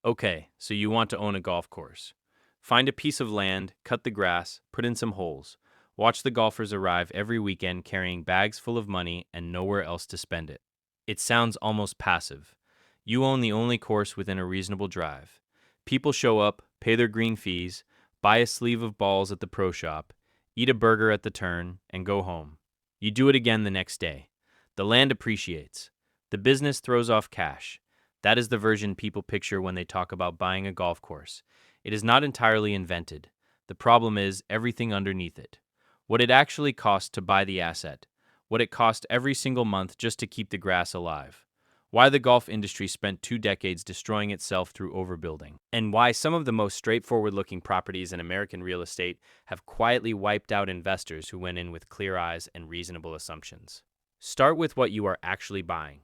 Okay, so you want to own a golf course. Find a piece of land, cut the grass, put in some holes. Watch the golfers arrive every weekend carrying bags full of money and nowhere else to spend it. It sounds almost passive. You own the only course within a reasonable drive. People show up, pay their green fees, buy a sleeve of balls at the pro shop, eat a burger at the turn, and go home. You do it again the next day. The land appreciates. The business throws off cash. That is the version people picture when they talk about buying a golf course. It is not entirely invented. The problem is everything underneath it. What it actually costs to buy the asset. What it costs every single month just to keep the grass alive. Why the golf industry spent 2 decades destroying itself through overbuilding. And why some of the most straightforward looking properties in American real estate have quietly wiped out investors who went in with clear eyes and reasonable assumptions. Start with what you are actually buying.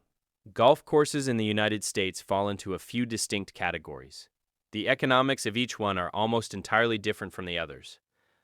Golf courses in the United States fall into a few distinct categories. The economics of each one are almost entirely different from the others.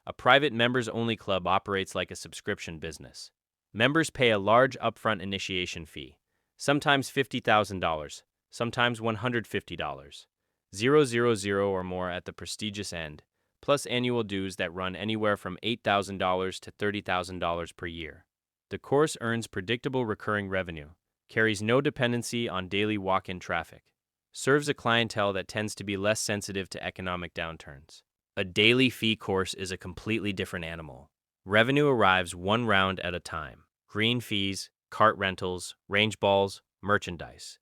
A private members-only club operates like a subscription business. Members pay a large upfront initiation fee, sometimes $50,000, sometimes $150, 000 or more at the prestigious end, plus annual dues that run anywhere from $8,000 to $30,000 per year. The course earns predictable recurring revenue, carries no dependency on daily walk-in traffic, serves a clientele that tends to be less sensitive to economic downturns. A daily fee course is a completely different animal. Revenue arrives one round at a time. Green fees, cart rentals, range balls, merchandise.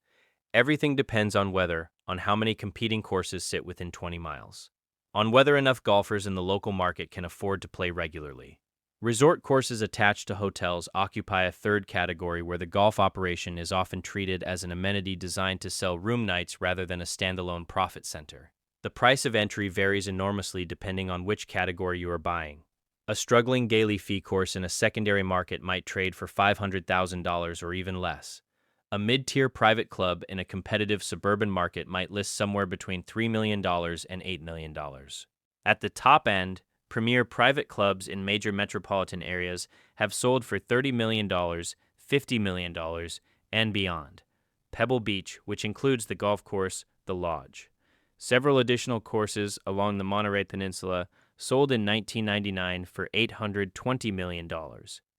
Everything depends on weather, on how many competing courses sit within 20 miles, on whether enough golfers in the local market can afford to play regularly. Resort courses attached to hotels occupy a third category where the golf operation is often treated as an amenity designed to sell room nights rather than a standalone profit center. The price of entry varies enormously depending on which category you are buying. A struggling daily fee course in a secondary market might trade for $500,000 or even less. A mid-tier private club in a competitive suburban market might list somewhere between $3 million and $8 million. At the top end, premier private clubs in major metropolitan areas have sold for $30 million, $50 million, and beyond. Pebble Beach, which includes the golf course, the Lodge. Several additional courses along the Monterey Peninsula sold in 1999 for $820 million.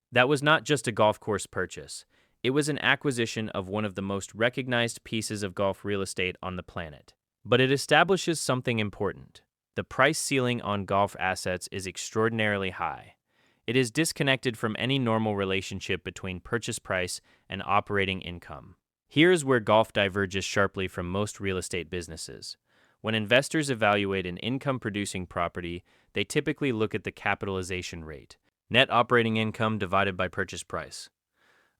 That was not just a golf course purchase. It was an acquisition of one of the most recognized pieces of golf real estate on the planet. But it establishes something important. The price ceiling on golf assets is extraordinarily high. It is disconnected from any normal relationship between purchase price and operating income. Here's where golf diverges sharply from most real estate businesses. When investors evaluate an income-producing property, they typically look at the capitalization rate, net operating income divided by purchase price.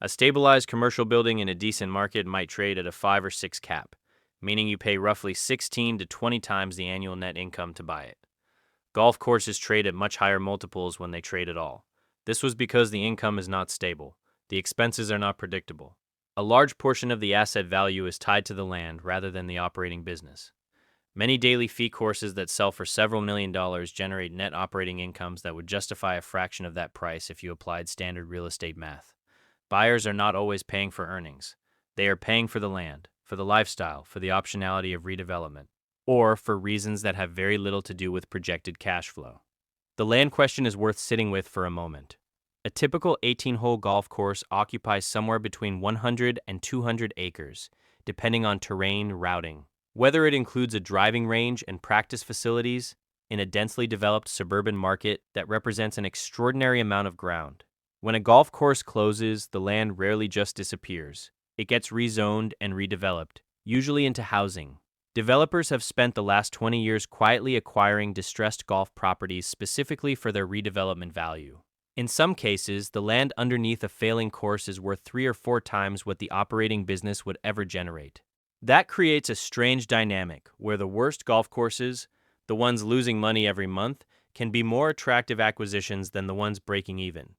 A stabilized commercial building in a decent market might trade at a 5 or 6 cap, meaning you pay roughly 16 to 20 times the annual net income to buy it. Golf courses trade at much higher multiples when they trade at all. This was because the income is not stable. The expenses are not predictable. A large portion of the asset value is tied to the land rather than the operating business. Many daily fee courses that sell for several $1 million generate net operating incomes that would justify a fraction of that price if you applied standard real estate math. Buyers are not always paying for earnings. They are paying for the land, for the lifestyle, for the optionality of redevelopment, or for reasons that have very little to do with projected cash flow. The land question is worth sitting with for a moment. A typical 18-hole golf course occupies somewhere between 100 and 200 acres, depending on terrain, routing. Whether it includes a driving range and practice facilities in a densely developed suburban market that represents an extraordinary amount of ground. When a golf course closes, the land rarely just disappears. It gets rezoned and redeveloped, usually into housing. Developers have spent the last 20 years quietly acquiring distressed golf properties specifically for their redevelopment value. In some cases, the land underneath a failing course is worth 3 or 4 times what the operating business would ever generate. That creates a strange dynamic where the worst golf courses, the ones losing money every month, can be more attractive acquisitions than the ones breaking even.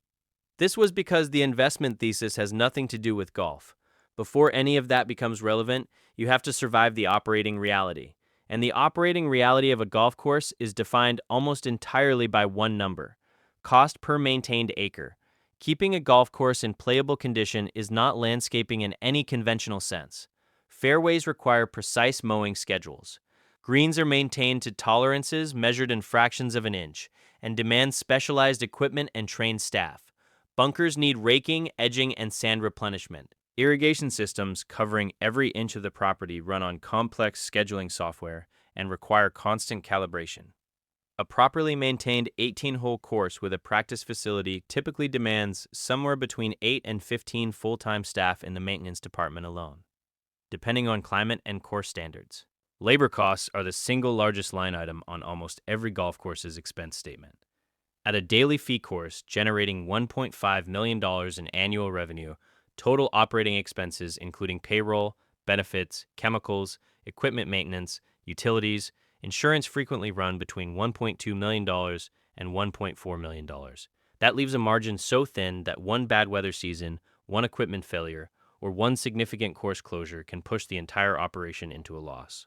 This was because the investment thesis has nothing to do with golf. Before any of that becomes relevant, you have to survive the operating reality. And the operating reality of a golf course is defined almost entirely by one number: cost per maintained acre. Keeping a golf course in playable condition is not landscaping in any conventional sense. Fairways require precise mowing schedules. Greens are maintained to tolerances measured in fractions of an inch and demand specialized equipment and trained staff. Bunkers need raking, edging, and sand replenishment. Irrigation systems covering every inch of the property run on complex scheduling software and require constant calibration. A properly maintained 18-hole course with a practice facility typically demands somewhere between 8 and 15 full-time staff in the maintenance department alone, depending on climate and course standards. Labor costs are the single largest line item on almost every golf course's expense statement. At a daily fee course generating $1.5 million in annual revenue, total operating expenses including payroll, benefits, chemicals, equipment maintenance, utilities, insurance frequently run between $1.2 million and $1.4 million. That leaves a margin so thin that one bad weather season, one equipment failure, or one significant course closure can push the entire operation into a loss.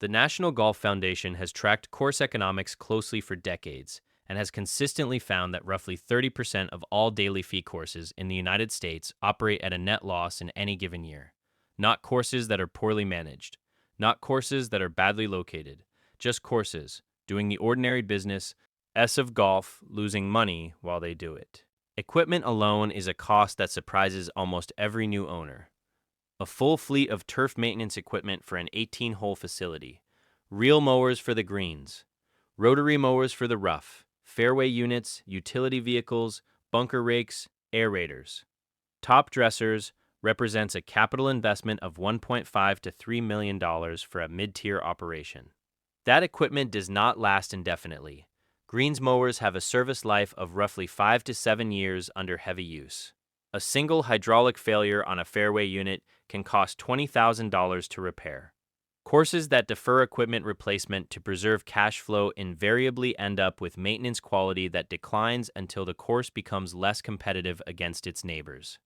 The National Golf Foundation has tracked course economics closely for decades and has consistently found that roughly 30% of all daily fee courses in the United States operate at a net loss in any given year. Not courses that are poorly managed, not courses that are badly located, just courses doing the ordinary business of golf, losing money while they do it. Equipment alone is a cost that surprises almost every new owner. A full fleet of turf maintenance equipment for an 18-hole facility, reel mowers for the greens, rotary mowers for the rough, fairway units, utility vehicles, bunker rakes, aerators. Top dressers represents a capital investment of $1.5 to $3 million for a mid-tier operation. That equipment does not last indefinitely. Greens mowers have a service life of roughly 5 to 7 years under heavy use. A single hydraulic failure on a fairway unit can cost $20,000 to repair. Courses that defer equipment replacement to preserve cash flow invariably end up with maintenance quality that declines until the course becomes less competitive against its neighbors.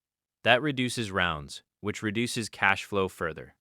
That reduces rounds, which reduces cash flow further.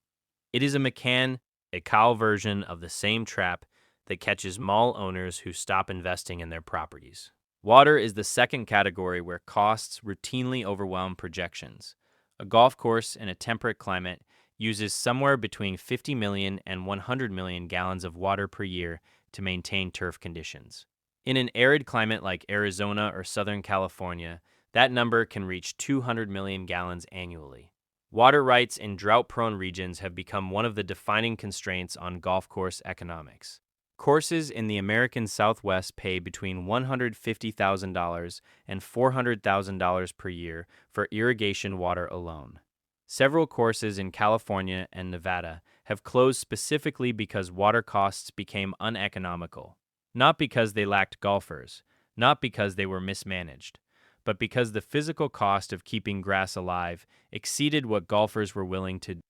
It is a mechanical version of the same trap that catches mall owners who stop investing in their properties. Water is the second category where costs routinely overwhelm projections. A golf course in a temperate climate uses somewhere between 50 million and 100 million gallons of water per year to maintain turf conditions. In an arid climate like Arizona or Southern California, that number can reach 200 million gallons annually. Water rights in drought-prone regions have become one of the defining constraints on golf course economics. Courses in the American Southwest pay between $150,000 and $400,000 per year for irrigation water alone. Several courses in California and Nevada have closed specifically because water costs became uneconomical. Not because they lacked golfers, not because they were mismanaged, but because the physical cost of keeping grass alive exceeded what golfers were willing to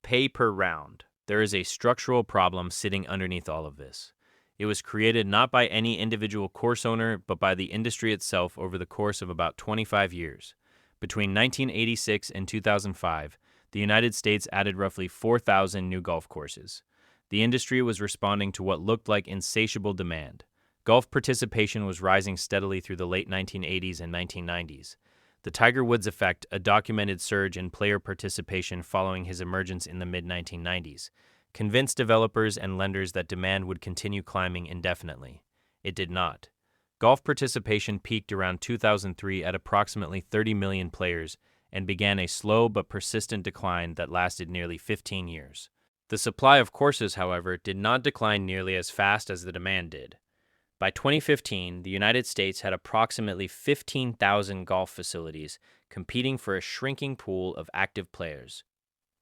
pay per round. There is a structural problem sitting underneath all of this. It was created not by any individual course owner, but by the industry itself over the course of about 25 years. Between 1986 and 2005, the United States added roughly 4,000 new golf courses. The industry was responding to what looked like insatiable demand. Golf participation was rising steadily through the late 1980s and 1990s. The Tiger Woods effect, a documented surge in player participation following his emergence in the mid-1990s, convinced developers and lenders that demand would continue climbing indefinitely. It did not. Golf participation peaked around 2003 at approximately 30 million players and began a slow but persistent decline that lasted nearly 15 years. The supply of courses, however, did not decline nearly as fast as the demand did. By 2015, the United States had approximately 15,000 golf facilities competing for a shrinking pool of active players.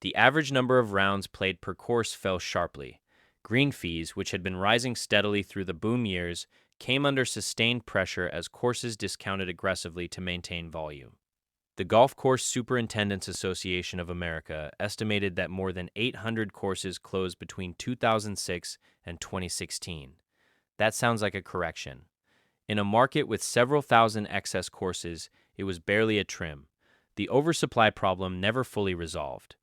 The average number of rounds played per course fell sharply. Green fees, which had been rising steadily through the boom years, came under sustained pressure as courses discounted aggressively to maintain volume. The Golf Course Superintendents Association of America estimated that more than 800 courses closed between 2006 and 2016. That sounds like a correction. In a market with several thousand excess courses, it was barely a trim. The oversupply problem never fully resolved.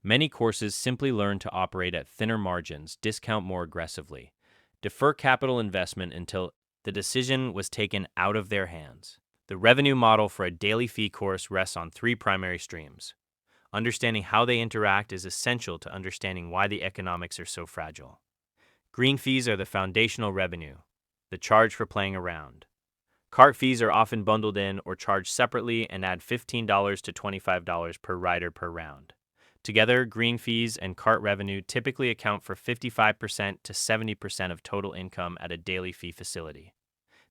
Many courses simply learned to operate at thinner margins, discount more aggressively, defer capital investment until the decision was taken out of their hands. The revenue model for a daily fee course rests on three primary streams. Understanding how they interact is essential to understanding why the economics are so fragile. Green fees are the foundational revenue, the charge for playing around. Cart fees are often bundled in or charged separately and add $15 to $25 per rider per round. Together, green fees and cart revenue typically account for 55% to 70% of total income at a daily fee facility.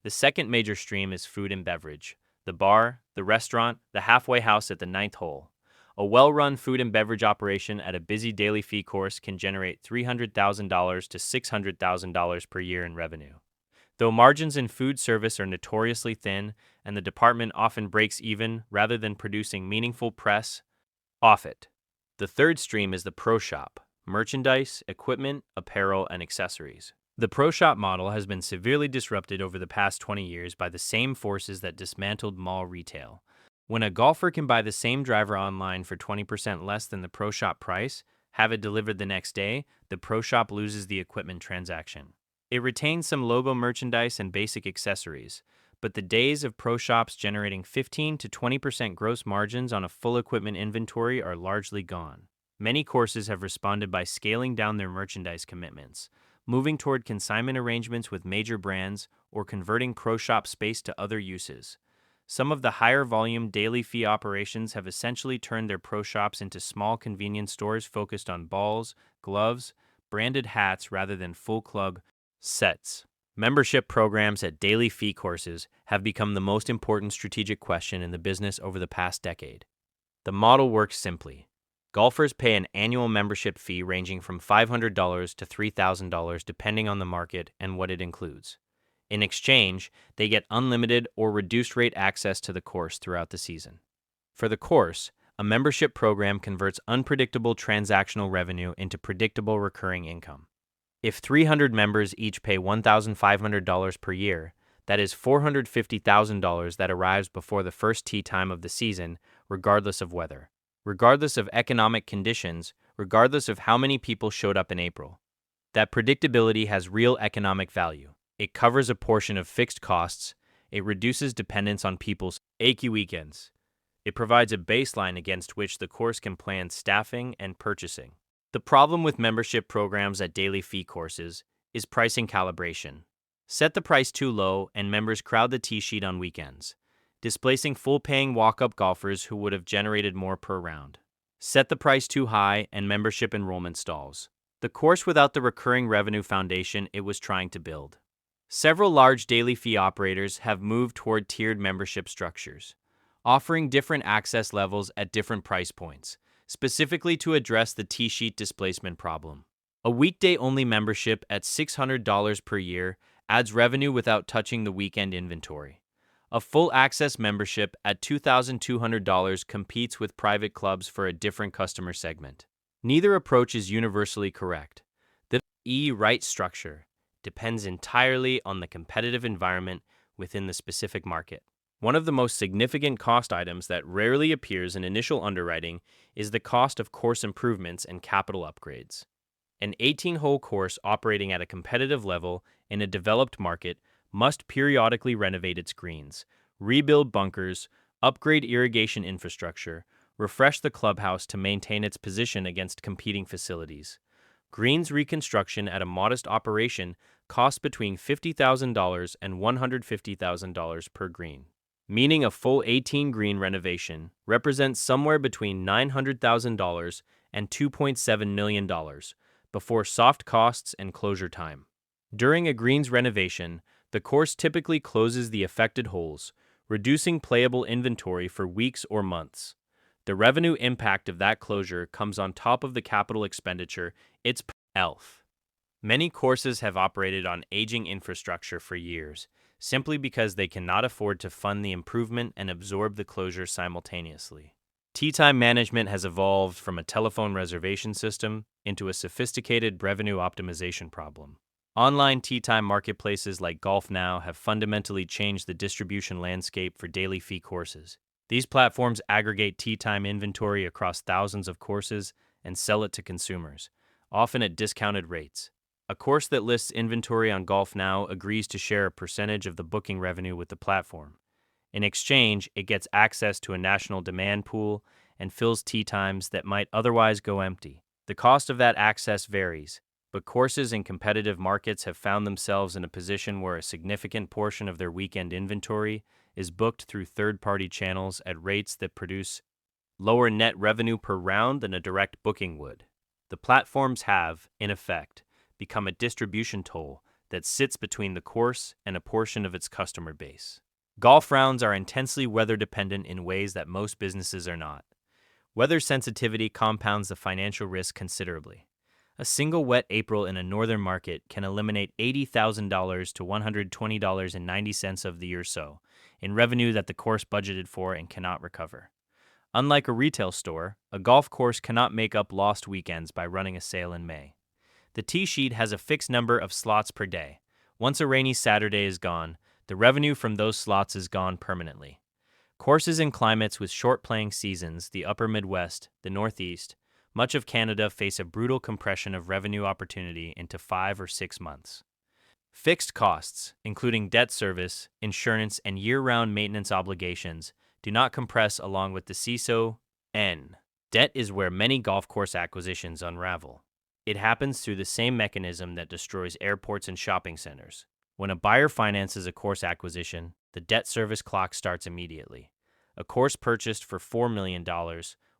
The second major stream is food and beverage: the bar, the restaurant, the halfway house at the ninth hole. A well-run food and beverage operation at a busy daily fee course can generate $300,000 to $600,000 per year in revenue. Though margins in food service are notoriously thin and the department often breaks even rather than producing meaningful profit. The third stream is the pro shop: merchandise, equipment, apparel, and accessories. The pro shop model has been severely disrupted over the past 20 years by the same forces that dismantled mall retail. When a golfer can buy the same driver online for 20% less than the pro shop price, have it delivered the next day, the pro shop loses the equipment transaction. It retains some logo merchandise and basic accessories, but the days of pro shops generating 15 to 20% gross margins on a full equipment inventory are largely gone. Many courses have responded by scaling down their merchandise commitments, moving toward consignment arrangements with major brands, or converting pro shop space to other uses. Some of the higher volume daily fee operations have essentially turned their pro shops into small convenience stores focused on balls, gloves, branded hats rather than full club sets. Membership programs at daily fee courses have become the most important strategic question in the business over the past decade. The model works simply. Golfers pay an annual membership fee ranging from $500 to $3,000 depending on the market and what it includes. In exchange, they get unlimited or reduced rate access to the course throughout the season. For the course, a membership program converts unpredictable transactional revenue into predictable recurring income. If 300 members each pay $1,500 per year, that is $450,000 that arrives before the first tee time of the season, regardless of weather, regardless of economic conditions, regardless of how many people showed up in April. That predictability has real economic value. It covers a portion of fixed costs. It reduces dependence on people's achy weekends. It provides a baseline against which the course can plan staffing and purchasing. The problem with membership programs at daily fee courses is pricing calibration. Set the price too low and members crowd the tee sheet on weekends, displacing full-paying walk-up golfers who would have generated more per round. Set the price too high and membership enrollment stalls the course without the recurring revenue foundation it was trying to build. Several large daily fee operators have moved toward tiered membership structures, offering different access levels at different price points, specifically to address the tee sheet displacement problem. A weekday-only membership at $600 per year adds revenue without touching the weekend inventory. A full-access membership at $2,200 competes with private clubs for a different customer segment. Neither approach is universally correct. The right structure depends entirely on the competitive environment within the specific market. One of the most significant cost items that rarely appears in initial underwriting is the cost of course improvements and capital upgrades. An 18-hole course operating at a competitive level in a developed market must periodically renovate its greens, rebuild bunkers, upgrade irrigation infrastructure, refresh the clubhouse to maintain its position against competing facilities. Greens reconstruction at a modest operation costs between $50,000 and $150,000 per green, meaning a full 18-green renovation represents somewhere between $900,000 and $2.7 million before soft costs and closure time. During a greens renovation, the course typically closes the affected holes, reducing playable inventory for weeks or months. The revenue impact of that closure comes on top of the capital expenditure. It's ELF. Many courses have operated on aging infrastructure for years, simply because they cannot afford to fund the improvement and absorb the closure simultaneously. Tee time management has evolved from a telephone reservation system into a sophisticated revenue optimization problem. Online tee time marketplaces like Golf Now have fundamentally changed the distribution landscape for daily fee courses. These platforms aggregate tee time inventory across thousands of courses and sell it to consumers, often at discounted rates. A course that lists inventory on Golf Now agrees to share a percentage of the booking revenue with the platform. In exchange, it gets access to a national demand pool and fills tee times that might otherwise go empty. The cost of that access varies. But courses in competitive markets have found themselves in a position where a significant portion of their weekend inventory is booked through third-party channels at rates that produce lower net revenue per round than a direct booking would. The platforms have, in effect, become a distribution toll that sits between the course and a portion of its customer base. Golf rounds are intensely weather dependent in ways that most businesses are not. Weather sensitivity compounds the financial risk considerably. A single wet April in a northern market can eliminate $80,000 to $120.90 of the year so in revenue that the course budgeted for and cannot recover. Unlike a retail store, a golf course cannot make up lost weekends by running a sale in May. The tee sheet has a fixed number of slots per day. Once a rainy Saturday is gone, the revenue from those slots is gone permanently. Courses in climates with short playing seasons, the upper Midwest, the Northeast, much of Canada face a brutal compression of revenue opportunity into 5 or 6 months. Fixed costs, including debt service, insurance, and year-round maintenance obligations, do not compress along with the CISO-N. Debt is where many golf course acquisitions unravel. It happens through the same mechanism that destroys airports and shopping centers. When a buyer finances a course acquisition, the debt service clock starts immediately. A course purchased for $4 million,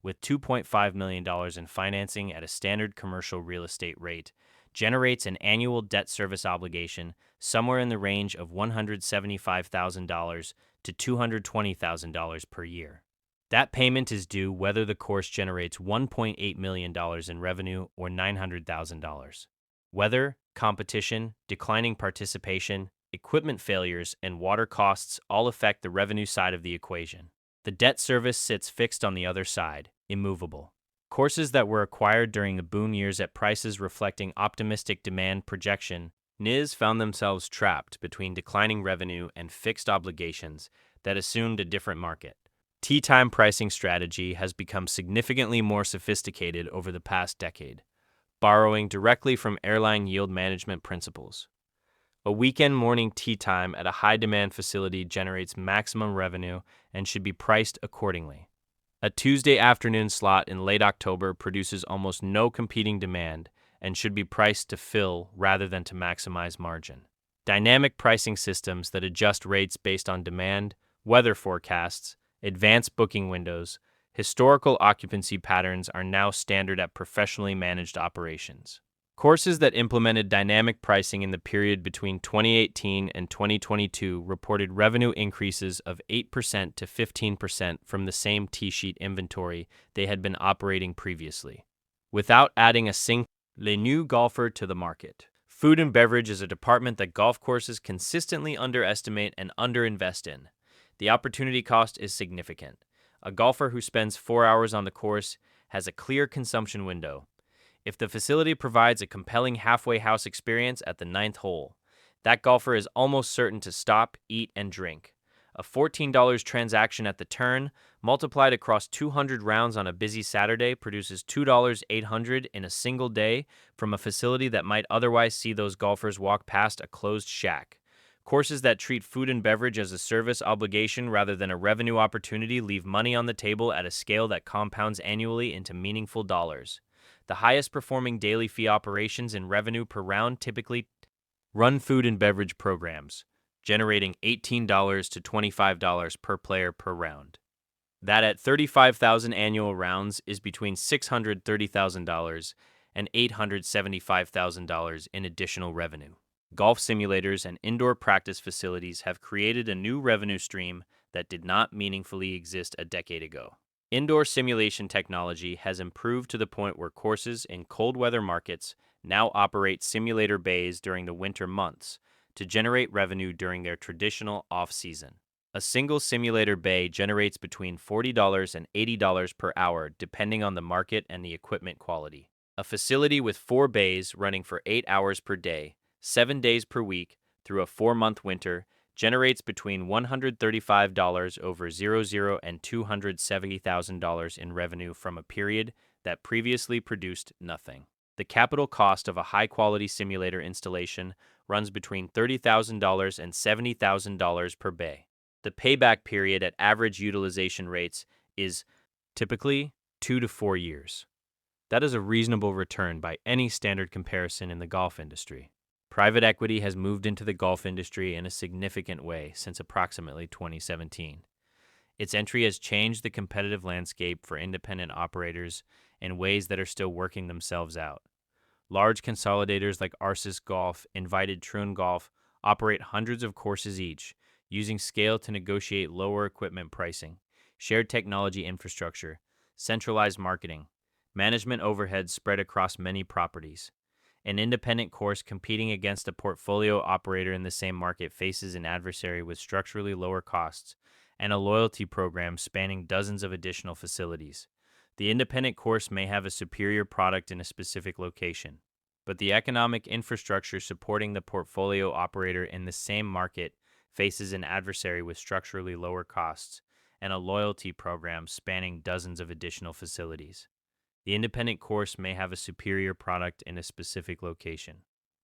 with $2.5 million in financing at a standard commercial real estate rate, generates an annual debt service obligation somewhere in the range of $175,000 to $220,000 per year. That payment is due whether the course generates $1.8 million in revenue or $900,000. Weather, competition, declining participation, equipment failures, and water costs all affect the revenue side of the equation. The debt service sits fixed on the other side, immovable. Courses that were acquired during the boom years at prices reflecting optimistic demand projection, NIS found themselves trapped between declining revenue and fixed obligations that assumed a different market. Tee time pricing strategy has become significantly more sophisticated over the past decade, borrowing directly from airline yield management principles. A weekend morning tee time at a high-demand facility generates maximum revenue and should be priced accordingly. A Tuesday afternoon slot in late October produces almost no competing demand and should be priced to fill rather than to maximize margin. Dynamic pricing systems that adjust rates based on demand, weather forecasts, advanced booking windows, historical occupancy patterns are now standard at professionally managed operations. Courses that implemented dynamic pricing in the period between 2018 and 2022 reported revenue increases of 8% to 15% from the same tee sheet inventory they had been operating previously, without adding a single new golfer to the market. Food and beverage is a department that golf courses consistently underestimate and underinvest in. The opportunity cost is significant. A golfer who spends 4 hours on the course has a clear consumption window. If the facility provides a compelling halfway house experience at the 9th hole, that golfer is almost certain to stop, eat, and drink. A $14 transaction at the turn, multiplied across 200 rounds on a busy Saturday, produces $2,800 in a single day from a facility that might otherwise see those golfers walk past a closed shack. Courses that treat food and beverage as a service obligation rather than a revenue opportunity leave money on the table at a scale that compounds annually into meaningful dollars. The highest performing daily fee operations in revenue per round typically run food and beverage programs, generating $18 to $25 per player per round. That at 35,000 annual rounds is between $630,000 and $875,000 in additional revenue. Golf simulators and indoor practice facilities have created a new revenue stream that did not meaningfully exist a decade ago. Indoor simulation technology has improved to the point where courses in cold weather markets now operate simulator bays during the winter months to generate revenue during their traditional off-season. A single simulator bay generates between $40 and $80 per hour depending on the market and the equipment quality. A facility with 4 bays running for 8 hours per day, 7 days per week, through a 4-month winter generates between $135 over 00 and $270,000 in revenue from a period that previously produced nothing. The capital cost of a high-quality simulator installation runs between $30,000 and $70,000 per bay. The payback period at average utilization rates is typically 2 to 4 years. That is a reasonable return by any standard comparison in the golf industry. Private equity has moved into the golf industry in a significant way since approximately 2017. Its entry has changed the competitive landscape for independent operators in ways that are still working themselves out. Large consolidators like Arcis Golf, Invited Troon Golf operate hundreds of courses each, using scale to negotiate lower equipment pricing, shared technology infrastructure, centralized marketing, management overheads spread across many properties. An independent course competing against a portfolio operator in the same market faces an adversary with structurally lower costs and a loyalty program spanning dozens of additional facilities. The independent course may have a superior product in a specific location, but the economic infrastructure supporting the portfolio operator in the same market faces an adversary with structurally lower costs and a loyalty program spanning dozens of additional facilities. The independent course may have a superior product in a specific location,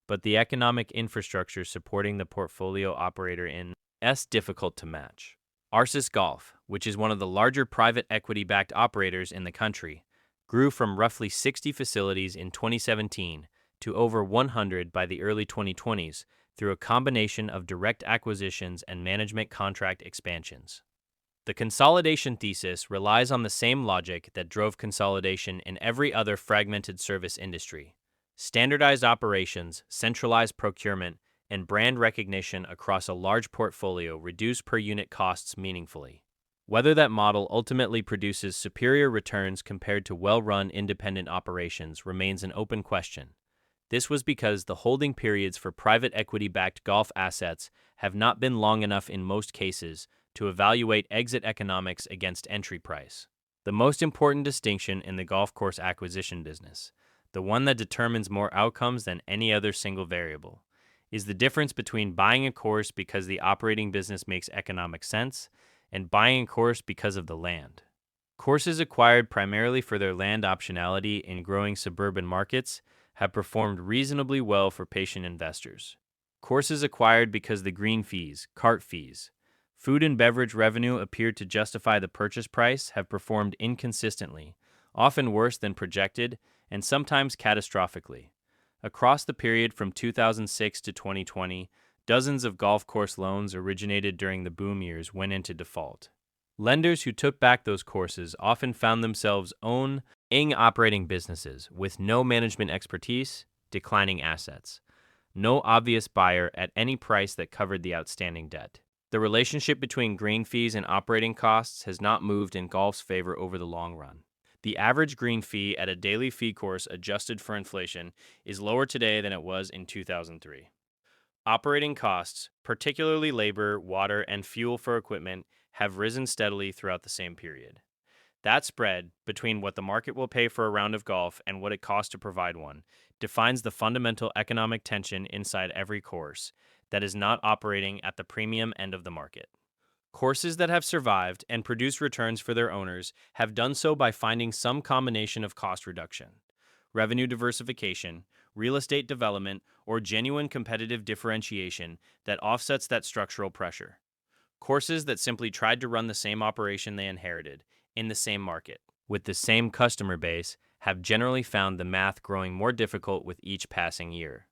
but the economic infrastructure supporting the portfolio operator in is difficult to match. Arcis Golf, which is one of the larger private equity-backed operators in the country, grew from roughly 60 facilities in 2017 to over 100 by the early 2020s through a combination of direct acquisitions and management contract expansions. The consolidation thesis relies on the same logic that drove consolidation in every other fragmented service industry: standardized operations, centralized procurement, and brand recognition across a large portfolio reduce per unit costs meaningfully. Whether that model ultimately produces superior returns compared to well-run independent operations remains an open question. This was because the holding periods for private equity-backed golf assets have not been long enough in most cases to evaluate exit economics against entry price. The most important distinction in the golf course acquisition business, the one that determines more outcomes than any other single variable, is the difference between buying a course because the operating business makes economic sense and buying a course because of the land. Courses acquired primarily for their land optionality in growing suburban markets have performed reasonably well for patient investors. Courses acquired because the green fees, cart fees, food and beverage revenue appeared to justify the purchase price have performed inconsistently, often worse than projected, and sometimes catastrophically. Across the period from 2006 to 2020, dozens of golf course loans originated during the boom years went into default. Lenders who took back those courses often found themselves owning operating businesses with no management expertise, declining assets, no obvious buyer at any price that covered the outstanding debt. The relationship between green fees and operating costs has not moved in golf's favor over the long run. The average green fee at a daily fee course adjusted for inflation is lower today than it was in 2003. Operating costs, particularly labor, water, and fuel for equipment, have risen steadily throughout the same period. That spread between what the market will pay for a round of golf and what it costs to provide one defines the fundamental economic tension inside every course that is not operating at the premium end of the market. Courses that have survived and produced returns for their owners have done so by finding some combination of cost reduction, revenue diversification, real estate development, or genuine competitive differentiation that offsets that structural pressure. Courses that simply tried to run the same operation they inherited, in the same market, with the same customer base, have generally found the math growing more difficult with each passing year.